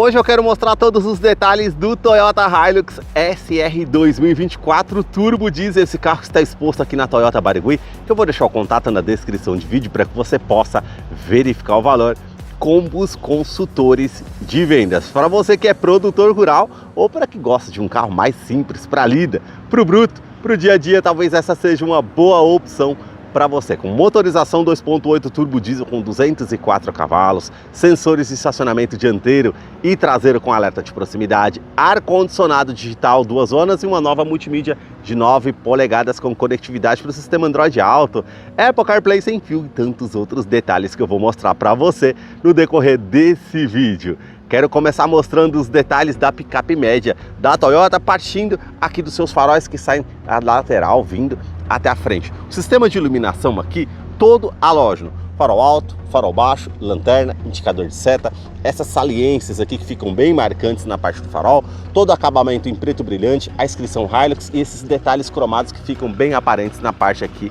Hoje eu quero mostrar todos os detalhes do Toyota Hilux SR 2024 Turbo Diesel. Esse carro está exposto aqui na Toyota Barigui, que eu vou deixar o contato na descrição de vídeo para que você possa verificar o valor com os consultores de vendas. Para você que é produtor rural ou para que gosta de um carro mais simples, para a lida, para o bruto, para o dia a dia, talvez essa seja uma boa opção para você. Com motorização 2.8 turbo diesel com 204 cavalos, sensores de estacionamento dianteiro e traseiro com alerta de proximidade, ar-condicionado digital 2 zonas e uma nova multimídia de 9 polegadas com conectividade para o sistema Android Auto, Apple CarPlay sem fio e tantos outros detalhes que eu vou mostrar para você no decorrer desse vídeo. Quero começar mostrando os detalhes da picape média da Toyota, partindo aqui dos seus faróis que saem da lateral, vindo até a frente. O sistema de iluminação aqui, todo halógeno. Farol alto, farol baixo, lanterna, indicador de seta, essas saliências aqui que ficam bem marcantes na parte do farol, todo acabamento em preto brilhante, a inscrição Hilux e esses detalhes cromados que ficam bem aparentes na parte aqui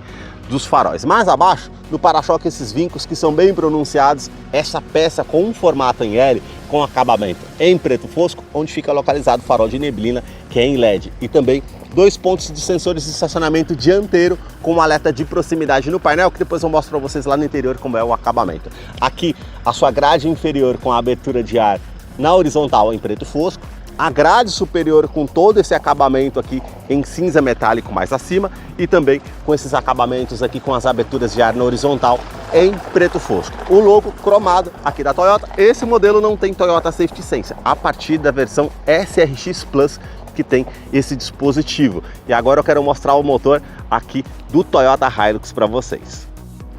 dos faróis. Mais abaixo, no para-choque, esses vincos que são bem pronunciados, essa peça com um formato em L, com acabamento em preto fosco, onde fica localizado o farol de neblina, que é em LED, e também 2 pontos de sensores de estacionamento dianteiro com um alerta de proximidade no painel, que depois eu mostro para vocês lá no interior como é o acabamento. Aqui, a sua grade inferior com a abertura de ar na horizontal em preto fosco, a grade superior com todo esse acabamento aqui em cinza metálico mais acima e também com esses acabamentos aqui com as aberturas de ar na horizontal em preto fosco. O logo cromado aqui da Toyota. Esse modelo não tem Toyota Safety Sense, a partir da versão SRX Plus que tem esse dispositivo. E agora eu quero mostrar o motor aqui do Toyota Hilux para vocês.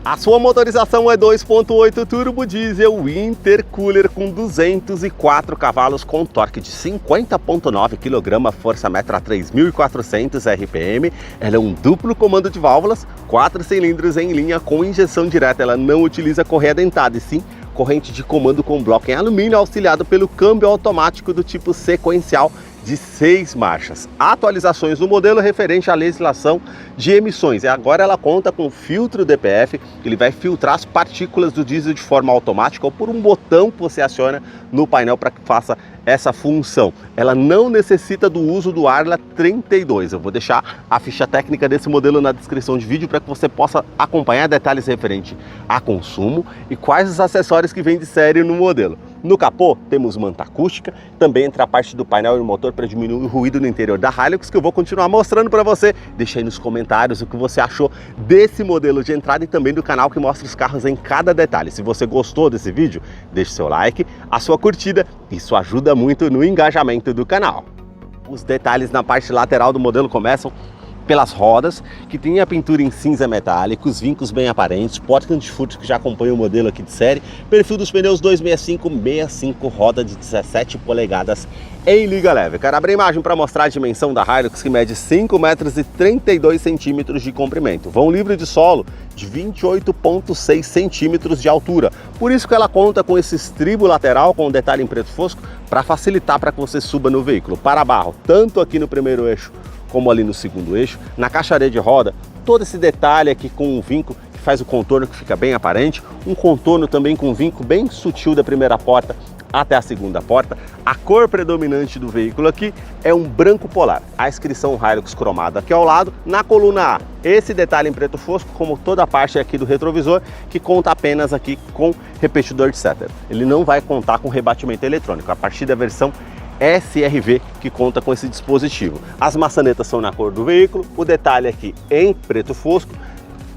A sua motorização é 2.8 turbo diesel intercooler com 204 cavalos com torque de 50.9 kg, força metro a 3.400 RPM. Ela é um duplo comando de válvulas, 4 cilindros em linha com injeção direta. Ela não utiliza correia dentada e sim corrente de comando com bloco em alumínio, auxiliado pelo câmbio automático do tipo sequencial de 6 marchas. Atualizações no modelo referente à legislação de emissões. E agora ela conta com filtro DPF, ele vai filtrar as partículas do diesel de forma automática ou por um botão que você aciona no painel para que faça essa função. Ela não necessita do uso do Arla 32. Eu vou deixar a ficha técnica desse modelo na descrição de vídeo para que você possa acompanhar detalhes referentes a consumo e quais os acessórios que vêm de série no modelo. No capô temos manta acústica, também entre a parte do painel e o motor para diminuir o ruído no interior da Hilux, que eu vou continuar mostrando para você. Deixa aí nos comentários o que você achou desse modelo de entrada e também do canal que mostra os carros em cada detalhe. Se você gostou desse vídeo, deixe seu like, a sua curtida, isso ajuda muito no engajamento do canal. Os detalhes na parte lateral do modelo começam pelas rodas, que tem a pintura em cinza metálico, os vincos bem aparentes, porta antifurto que já acompanha o modelo aqui de série, perfil dos pneus 265/65, roda de 17 polegadas em liga leve. Quero abrir a imagem para mostrar a dimensão da Hilux, que mede 5,32 m de comprimento, vão livre de solo de 28,6 cm de altura, por isso que ela conta com esse estribo lateral com um detalhe em preto fosco para facilitar para que você suba no veículo. Para barro, tanto aqui no primeiro eixo como ali no segundo eixo, na caixaria de roda, todo esse detalhe aqui com um vinco que faz o contorno que fica bem aparente, um contorno também com um vinco bem sutil da primeira porta até a segunda porta. A cor predominante do veículo aqui é um branco polar, a inscrição Hilux cromada aqui ao lado. Na coluna A, esse detalhe em preto fosco, como toda a parte aqui do retrovisor, que conta apenas aqui com repetidor de seta. Ele não vai contar com rebatimento eletrônico, a partir da versão SRV que conta com esse dispositivo. As maçanetas são na cor do veículo, o detalhe aqui em preto fosco,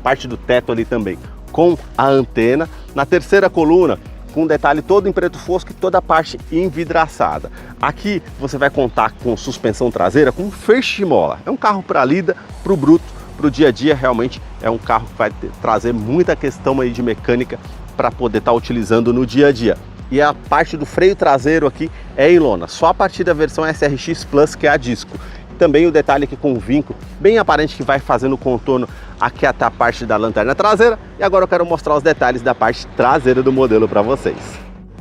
parte do teto ali também com a antena. Na terceira coluna, com um detalhe todo em preto fosco e toda a parte envidraçada. Aqui você vai contar com suspensão traseira com feixe de mola. É um carro para lida, para o bruto, para o dia a dia. Realmente é um carro que vai trazer muita questão aí de mecânica para poder estar utilizando no dia a dia. E a parte do freio traseiro aqui é em lona, só a partir da versão SRX Plus, que é a disco. Também o detalhe aqui com o vinco bem aparente que vai fazendo o contorno aqui até a parte da lanterna traseira. E agora eu quero mostrar os detalhes da parte traseira do modelo para vocês.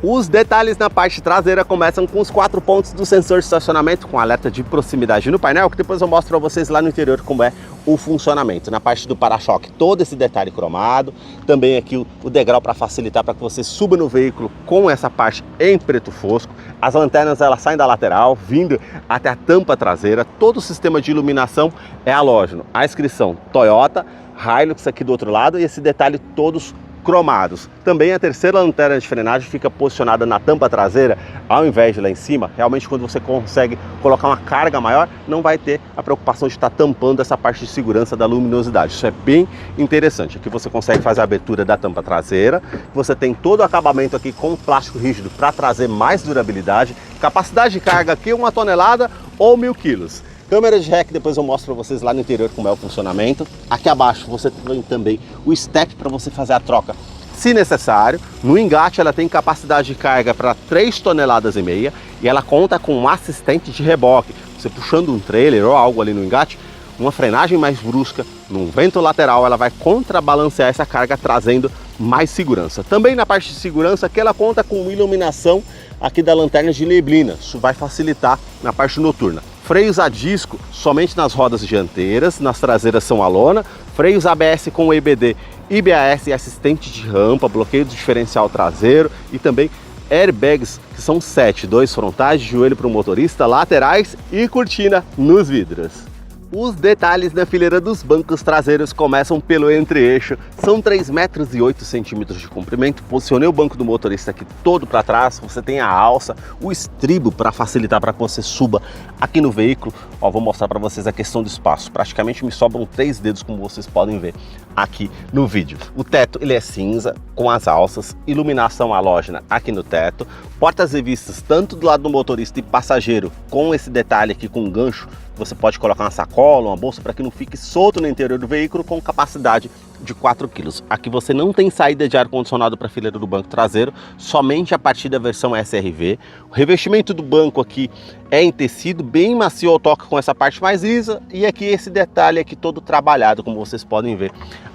Os detalhes na parte traseira começam com os 4 pontos do sensor de estacionamento com alerta de proximidade no painel, que depois eu mostro para vocês lá no interior como é o funcionamento. Na parte do para-choque, todo esse detalhe cromado, também aqui o degrau para facilitar para que você suba no veículo com essa parte em preto fosco. As lanternas elas saem da lateral, vindo até a tampa traseira. Todo o sistema de iluminação é halógeno. A inscrição Toyota, Hilux aqui do outro lado e esse detalhe todos cromados. Também a terceira lanterna de frenagem fica posicionada na tampa traseira, ao invés de lá em cima. Realmente, quando você consegue colocar uma carga maior, não vai ter a preocupação de estar tampando essa parte de segurança da luminosidade. Isso é bem interessante. Aqui você consegue fazer a abertura da tampa traseira. Você tem todo o acabamento aqui com plástico rígido para trazer mais durabilidade. Capacidade de carga aqui 1 tonelada ou 1000 quilos. Câmera de ré, que depois eu mostro para vocês lá no interior como é o funcionamento. Aqui abaixo você tem também o step para você fazer a troca se necessário. No engate ela tem capacidade de carga para 3,5 toneladas e ela conta com um assistente de reboque. Você puxando um trailer ou algo ali no engate, uma frenagem mais brusca, num vento lateral, ela vai contrabalancear essa carga trazendo mais segurança. Também na parte de segurança que ela conta com iluminação aqui da lanterna de neblina. Isso vai facilitar na parte noturna. Freios a disco somente nas rodas dianteiras, nas traseiras são a lona, freios ABS com EBD, IBAS e assistente de rampa, bloqueio do diferencial traseiro e também airbags, que são 7, 2 frontais, de joelho para o motorista, laterais e cortina nos vidros. Os detalhes na fileira dos bancos traseiros começam pelo entre-eixo, são 3,8 metros de comprimento. Posicionei o banco do motorista aqui todo para trás, você tem a alça, o estribo para facilitar para que você suba aqui no veículo. Ó, vou mostrar para vocês a questão do espaço, praticamente me sobram 3 dedos, como vocês podem ver aqui no vídeo. O teto ele é cinza, com as alças, iluminação halógena aqui no teto, portas revistas tanto do lado do motorista e passageiro, com esse detalhe aqui com gancho. Você pode colocar uma sacola, uma bolsa para que não fique solto no interior do veículo, com capacidade de 4 kg. Aqui você não tem saída de ar-condicionado para a fileira do banco traseiro, somente a partir da versão SRV. O revestimento do banco aqui é em tecido, bem macio ao toque, com essa parte mais lisa, e aqui esse detalhe aqui todo trabalhado, como vocês podem ver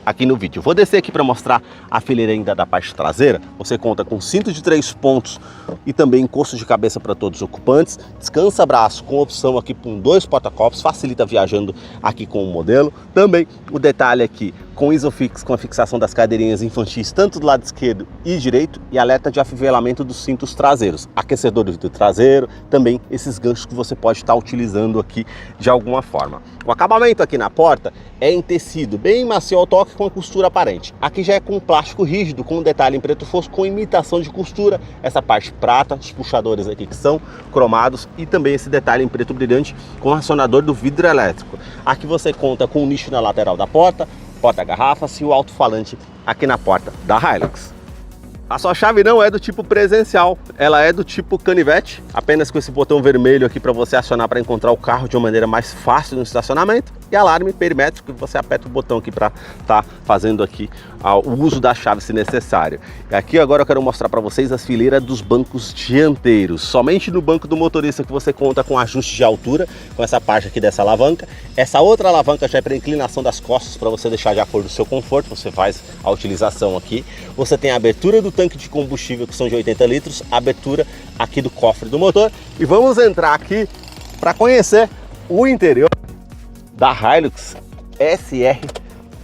aqui no vídeo. Vou descer aqui para mostrar a fileira ainda da parte traseira. Você conta com cinto de 3 pontos e também encosto de cabeça para todos os ocupantes, descansa braço com opção aqui com 2 porta-copos, facilita viajando aqui com o modelo. Também o detalhe aqui com Isofix, com a fixação das cadeirinhas infantis tanto do lado esquerdo e direito, e alerta de afivelamento dos cintos traseiros, aquecedor do vidro traseiro, também esses ganchos que você pode estar utilizando aqui de alguma forma. O acabamento aqui na porta é em tecido, bem macio ao toque, com a costura aparente. Aqui já é com plástico rígido, com um detalhe em preto fosco, com imitação de costura, essa parte prata, os puxadores aqui que são cromados, e também esse detalhe em preto brilhante com acionador do vidro elétrico. Aqui você conta com um nicho na lateral da porta-garrafas e o alto-falante aqui na porta da Hilux. A sua chave não é do tipo presencial, ela é do tipo canivete, apenas com esse botão vermelho aqui para você acionar para encontrar o carro de uma maneira mais fácil no estacionamento, e alarme perimétrico que você aperta o botão aqui para estar fazendo aqui o uso da chave se necessário. E aqui agora eu quero mostrar para vocês as fileiras dos bancos dianteiros. Somente no banco do motorista que você conta com ajuste de altura, com essa parte aqui dessa alavanca. Essa outra alavanca já é para inclinação das costas, para você deixar de acordo com o seu conforto, você faz a utilização aqui. Você tem a abertura do tanque de combustível, que são de 80 litros, a abertura aqui do cofre do motor. E vamos entrar aqui para conhecer o interior da Hilux SR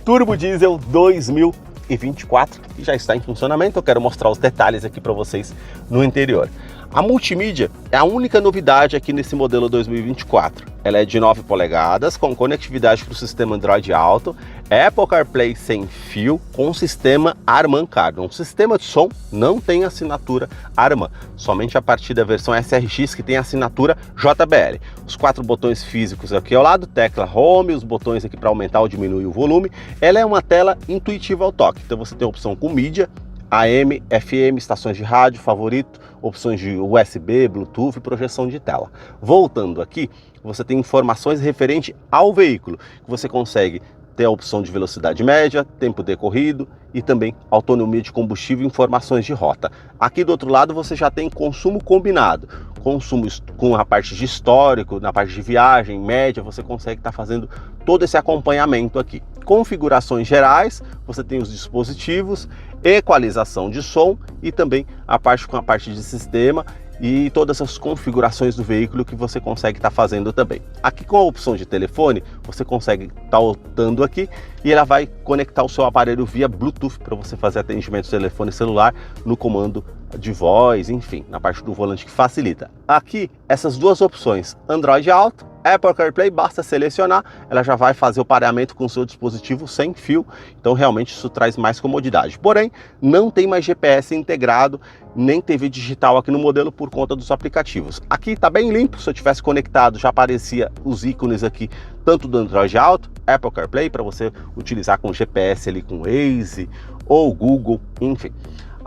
Turbo Diesel 2024, que já está em funcionamento. Eu quero mostrar os detalhes aqui para vocês no interior. A multimídia é a única novidade aqui nesse modelo 2024. Ela é de 9 polegadas, com conectividade para o sistema Android Auto, Apple CarPlay sem fio, com o sistema Harman Kardon. O sistema de som não tem assinatura Harman, somente a partir da versão SRX que tem assinatura JBL. Os 4 botões físicos aqui ao lado, tecla Home, os botões aqui para aumentar ou diminuir o volume. Ela é uma tela intuitiva ao toque, então você tem a opção com mídia, AM, FM, estações de rádio, favorito, opções de USB, Bluetooth e projeção de tela. Voltando aqui, você tem informações referente ao veículo, que você consegue ter a opção de velocidade média, tempo decorrido e também autonomia de combustível e informações de rota. Aqui do outro lado você já tem consumo combinado, consumo com a parte de histórico, na parte de viagem, média, você consegue estar fazendo todo esse acompanhamento aqui. Configurações gerais, você tem os dispositivos, equalização de som e também a parte com a parte de sistema e todas as configurações do veículo que você consegue estar fazendo também. Aqui com a opção de telefone, você consegue estar optando aqui e ela vai conectar o seu aparelho via Bluetooth para você fazer atendimento de telefone celular no comando de voz, enfim, na parte do volante que facilita. Aqui, essas duas opções, Android Auto, Apple CarPlay, basta selecionar, ela já vai fazer o pareamento com o seu dispositivo sem fio, então realmente isso traz mais comodidade. Porém, não tem mais GPS integrado, nem TV digital aqui no modelo por conta dos aplicativos. Aqui está bem limpo, se eu tivesse conectado já aparecia os ícones aqui, tanto do Android Auto, Apple CarPlay, para você utilizar com GPS ali com Waze ou Google, enfim.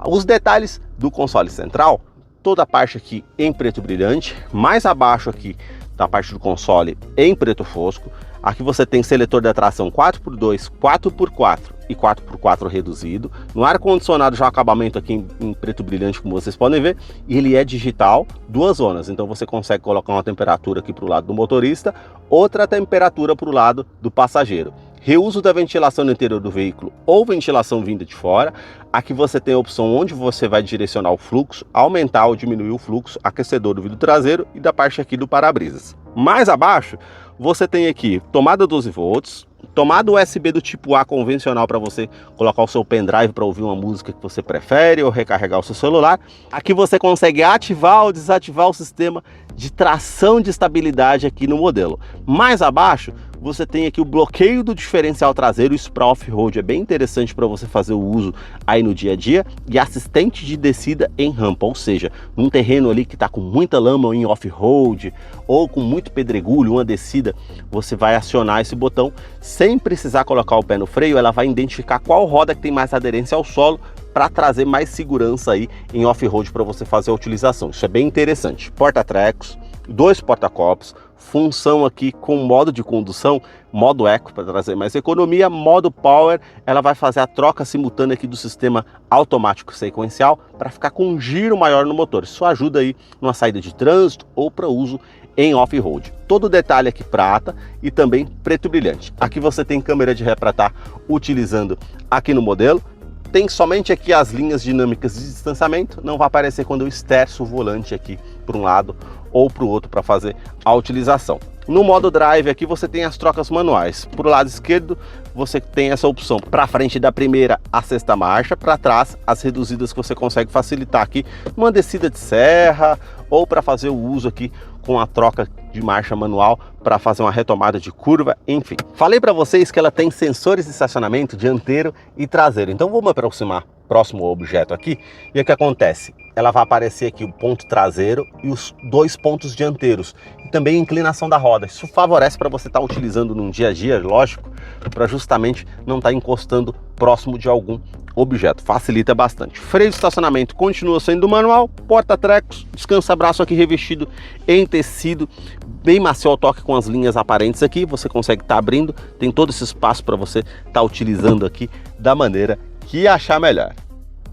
Os detalhes do console central, toda a parte aqui em preto brilhante, mais abaixo aqui da parte do console em preto fosco. Aqui você tem seletor de atração 4x2, 4x4 e 4x4 reduzido. No ar-condicionado já o acabamento aqui em preto brilhante, como vocês podem ver, e ele é digital, duas zonas, então você consegue colocar uma temperatura aqui para o lado do motorista, outra temperatura para o lado do passageiro. Reuso da ventilação no interior do veículo ou ventilação vinda de fora. Aqui você tem a opção onde você vai direcionar o fluxo, aumentar ou diminuir o fluxo, aquecedor do vidro traseiro e da parte aqui do para-brisas. Mais abaixo, você tem aqui tomada 12 volts, tomada USB do tipo A convencional para você colocar o seu pendrive para ouvir uma música que você prefere ou recarregar o seu celular. Aqui você consegue ativar ou desativar o sistema de tração de estabilidade aqui no modelo. Mais abaixo, você tem aqui o bloqueio do diferencial traseiro, isso para off-road é bem interessante para você fazer o uso aí no dia a dia, e assistente de descida em rampa, ou seja, num terreno ali que está com muita lama ou em off-road, ou com muito pedregulho, uma descida, você vai acionar esse botão sem precisar colocar o pé no freio, ela vai identificar qual roda que tem mais aderência ao solo, para trazer mais segurança aí em off-road para você fazer a utilização. Isso é bem interessante. Porta-trecos, dois porta-copos, função aqui com modo de condução, modo Eco para trazer mais economia, modo Power, ela vai fazer a troca simultânea aqui do sistema automático sequencial para ficar com um giro maior no motor. Isso ajuda aí numa saída de trânsito ou para uso em off-road. Todo o detalhe aqui prata e também preto brilhante. Aqui você tem câmera de ré para estar utilizando aqui no modelo. Tem somente aqui as linhas dinâmicas de distanciamento, não vai aparecer quando eu esterço o volante aqui para um lado ou para o outro para fazer a utilização. No modo drive aqui você tem as trocas manuais. Para o lado esquerdo você tem essa opção para frente da primeira a sexta marcha, para trás as reduzidas que você consegue facilitar aqui numa descida de serra ou para fazer o uso aqui com a troca de marcha manual para fazer uma retomada de curva, enfim. Falei para vocês que ela tem sensores de estacionamento dianteiro e traseiro, então vamos aproximar próximo ao objeto aqui e o que acontece? Ela vai aparecer aqui o ponto traseiro e os dois pontos dianteiros e também a inclinação da roda. Isso favorece para você estar utilizando num dia a dia, lógico, para justamente não estar encostando próximo de algum objeto, facilita bastante. Freio de estacionamento continua sendo manual, porta-trecos, descansa-braço aqui revestido em tecido, bem macio ao toque com as linhas aparentes aqui, você consegue estar abrindo, tem todo esse espaço para você estar utilizando aqui da maneira que achar melhor.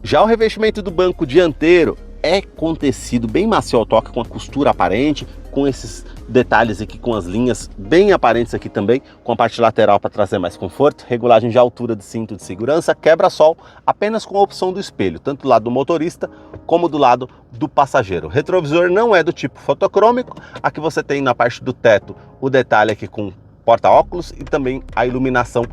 Já o revestimento do banco dianteiro é com tecido bem macio ao toque, com a costura aparente, com esses detalhes aqui, com as linhas bem aparentes aqui também, com a parte lateral para trazer mais conforto, regulagem de altura de cinto de segurança, quebra-sol, apenas com a opção do espelho, tanto do lado do motorista como do lado do passageiro. O retrovisor não é do tipo fotocrômico, aqui você tem na parte do teto o detalhe aqui com porta-óculos e também a iluminação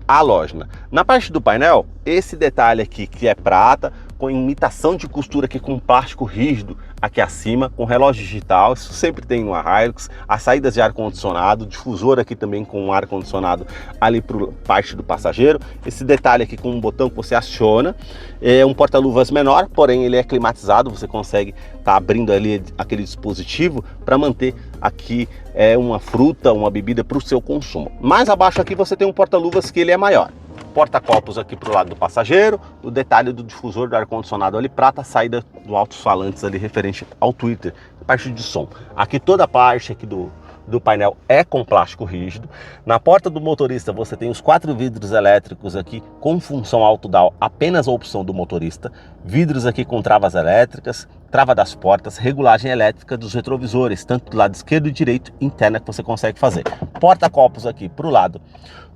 halógena. Na parte do painel, esse detalhe aqui que é prata, com imitação de costura aqui com plástico rígido aqui acima, com relógio digital, isso sempre tem no Hilux, as saídas de ar-condicionado, difusor aqui também com ar-condicionado ali para parte do passageiro, esse detalhe aqui com um botão que você aciona, é um porta-luvas menor, porém ele é climatizado, você consegue estar abrindo ali aquele dispositivo para manter aqui uma fruta, uma bebida para o seu consumo. Mais abaixo aqui você tem um porta-luvas que ele é maior. Porta-copos aqui para o lado do passageiro, o detalhe do difusor do ar-condicionado ali prata, a saída do alto-falantes ali referente ao Twitter, parte de som. Aqui toda a parte aqui do painel é com plástico rígido. Na porta do motorista você tem os 4 vidros elétricos aqui com função auto-down, apenas a opção do motorista. Vidros aqui com travas elétricas, trava das portas, regulagem elétrica dos retrovisores, tanto do lado esquerdo e direito, interna que você consegue fazer. Porta-copos aqui para o lado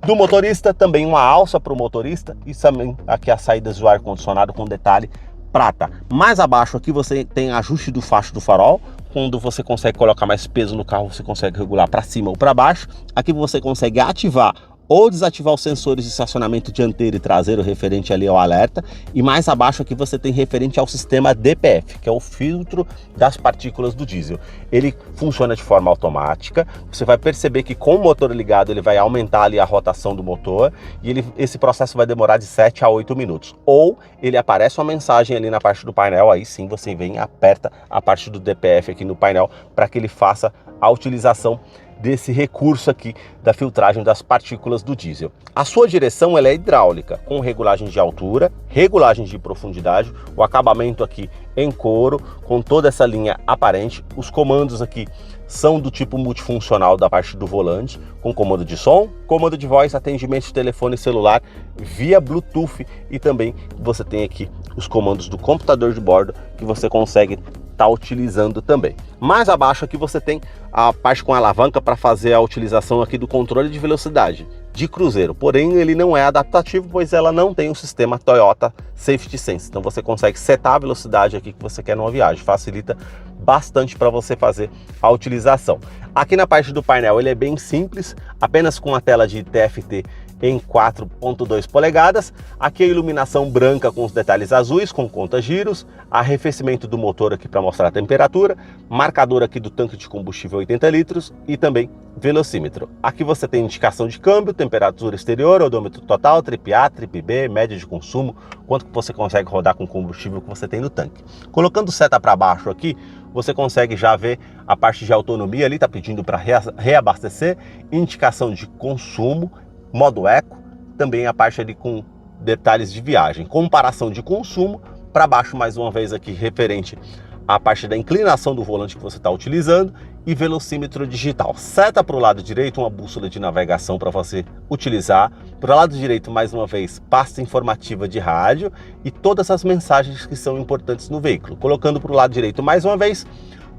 do motorista, também uma alça para o motorista e também aqui as saídas do ar-condicionado com detalhe prata. Mais abaixo aqui você tem ajuste do facho do farol. Quando você consegue colocar mais peso no carro, você consegue regular para cima ou para baixo. Aqui você consegue ativar ou desativar os sensores de estacionamento dianteiro e traseiro referente ali ao alerta. E mais abaixo aqui você tem referente ao sistema DPF, que é o filtro das partículas do diesel. Ele funciona de forma automática. Você vai perceber que com o motor ligado ele vai aumentar ali a rotação do motor e esse processo vai demorar de 7 a 8 minutos. Ou ele aparece uma mensagem ali na parte do painel, aí sim você vem e aperta a parte do DPF aqui no painel para que ele faça a utilização desse recurso aqui da filtragem das partículas do diesel. A sua direção ela é hidráulica, com regulagem de altura, regulagem de profundidade, o acabamento aqui em couro, com toda essa linha aparente. Os comandos aqui são do tipo multifuncional da parte do volante, com comando de som, comando de voz, atendimento de telefone celular via Bluetooth, e também você tem aqui os comandos do computador de bordo que você consegue estar utilizando também. Mais abaixo aqui você tem a parte com a alavanca para fazer a utilização aqui do controle de velocidade de cruzeiro, porém ele não é adaptativo, pois ela não tem o sistema Toyota Safety Sense. Então você consegue setar a velocidade aqui que você quer numa viagem, facilita bastante para você fazer a utilização. Aqui na parte do painel ele é bem simples, apenas com a tela de TFT em 4.2 polegadas, aqui a iluminação branca com os detalhes azuis, com conta-giros, arrefecimento do motor aqui para mostrar a temperatura, marcador aqui do tanque de combustível 80 litros e também velocímetro. Aqui você tem indicação de câmbio, temperatura exterior, odômetro total, trip A, trip B, média de consumo, quanto que você consegue rodar com o combustível que você tem no tanque. Colocando seta para baixo aqui, você consegue já ver a parte de autonomia ali, está pedindo para reabastecer, indicação de consumo, modo eco, também a parte ali com detalhes de viagem, comparação de consumo, para baixo mais uma vez aqui referente à parte da inclinação do volante que você está utilizando e velocímetro digital. Seta para o lado direito, uma bússola de navegação para você utilizar. Para o lado direito, mais uma vez, pasta informativa de rádio e todas as mensagens que são importantes no veículo. Colocando para o lado direito mais uma vez,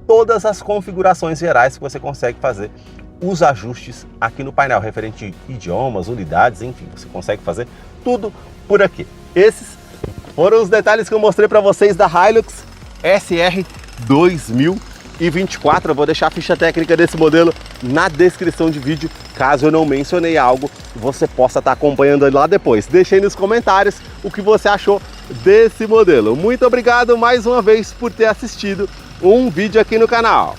todas as configurações gerais que você consegue fazer os ajustes aqui no painel, referente a idiomas, unidades, enfim, você consegue fazer tudo por aqui. Esses foram os detalhes que eu mostrei para vocês da Hilux SR 2024. Eu vou deixar a ficha técnica desse modelo na descrição de vídeo, caso eu não mencionei algo, você possa estar acompanhando lá depois. Deixe aí nos comentários o que você achou desse modelo. Muito obrigado mais uma vez por ter assistido um vídeo aqui no canal.